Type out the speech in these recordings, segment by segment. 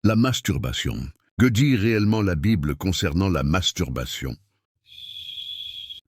La masturbation. Que dit réellement la Bible concernant la masturbation?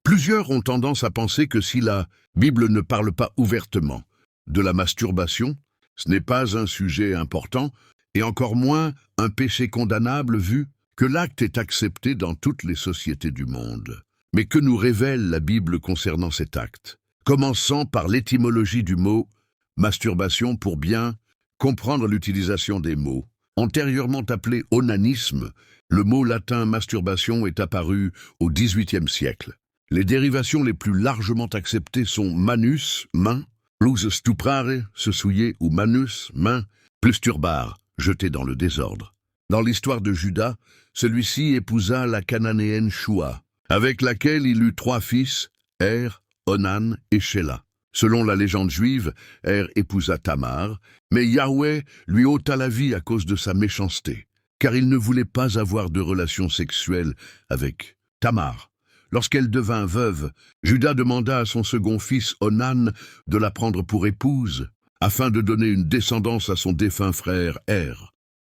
Plusieurs ont tendance à penser que si la Bible ne parle pas ouvertement de la masturbation, ce n'est pas un sujet important et encore moins un péché condamnable vu que l'acte est accepté dans toutes les sociétés du monde. Mais que nous révèle la Bible concernant cet acte? Commençant par l'étymologie du mot masturbation pour bien comprendre l'utilisation des mots. Antérieurement appelé onanisme, le mot latin masturbation est apparu au XVIIIe siècle. Les dérivations les plus largement acceptées sont manus, main, plus stuprare, se souiller, ou manus, main, plus turbar, jeter dans le désordre. Dans l'histoire de Juda, celui-ci épousa la cananéenne Shua, avec laquelle il eut 3 fils, Er, Onan et Shelah. Selon la légende juive, Er épousa Tamar, mais Yahweh lui ôta la vie à cause de sa méchanceté, car il ne voulait pas avoir de relations sexuelles avec Tamar. Lorsqu'elle devint veuve, Juda demanda à son second fils Onan de la prendre pour épouse, afin de donner une descendance à son défunt frère Er.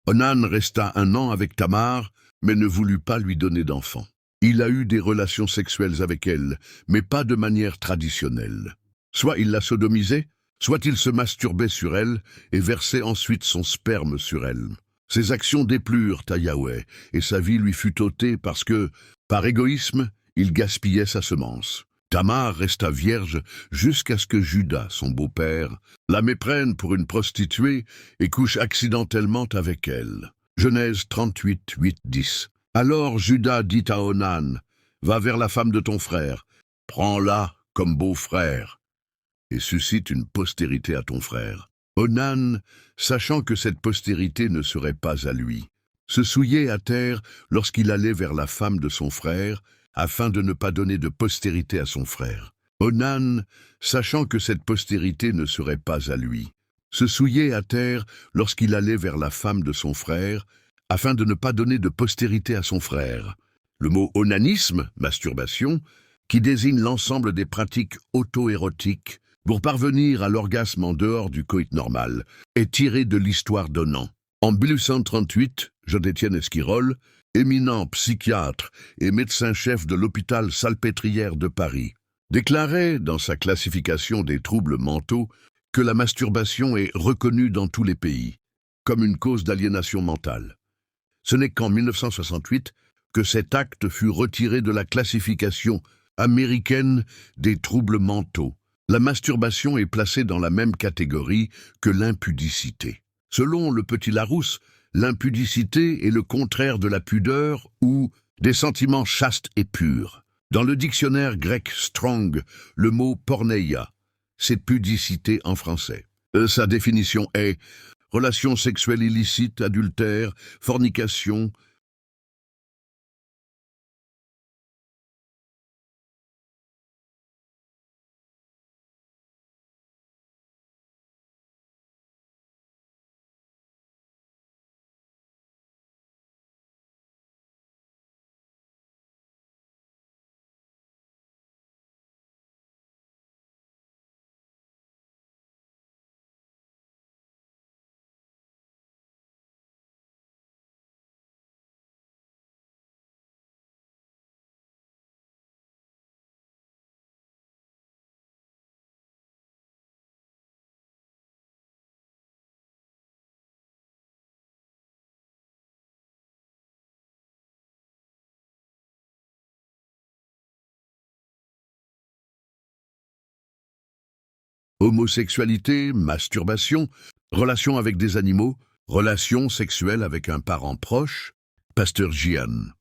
Onan resta 1 an avec Tamar, mais ne voulut pas lui donner d'enfant. Il a eu des relations sexuelles avec elle, mais pas de manière traditionnelle. Soit il la sodomisait, soit il se masturbait sur elle et versait ensuite son sperme sur elle. Ses actions déplurent à Yahweh, et sa vie lui fut ôtée parce que, par égoïsme, il gaspillait sa semence. Tamar resta vierge jusqu'à ce que Juda, son beau-père, la méprenne pour une prostituée et couche accidentellement avec elle. Genèse 38, 8, 10. Alors Juda dit à Onan, « Va vers la femme de ton frère, prends-la comme beau-frère, et suscite une postérité à ton frère. » Onan, sachant que cette postérité ne serait pas à lui, se souillait à terre lorsqu'il allait vers la femme de son frère, afin de ne pas donner de postérité à son frère. Onan, sachant que cette postérité ne serait pas à lui, se souillait à terre lorsqu'il allait vers la femme de son frère, afin de ne pas donner de postérité à son frère. Le mot onanisme, masturbation, qui désigne l'ensemble des pratiques auto-érotiques pour parvenir à l'orgasme en dehors du coït normal, est tiré de l'histoire d'Onan. En 1838, Jean-Étienne Esquirol, éminent psychiatre et médecin-chef de l'hôpital Salpêtrière de Paris, déclarait dans sa classification des troubles mentaux que la masturbation est reconnue dans tous les pays comme une cause d'aliénation mentale. Ce n'est qu'en 1968 que cet acte fut retiré de la classification américaine des troubles mentaux. La masturbation est placée dans la même catégorie que l'impudicité. Selon le Petit Larousse, l'impudicité est le contraire de la pudeur ou des sentiments chastes et purs. Dans le dictionnaire grec Strong, le mot porneia, c'est pudicité en français. Sa définition est relation sexuelle illicite, adultère, fornication. Homosexualité, masturbation, relation avec des animaux, relation sexuelle avec un parent proche, Pasteur Gian.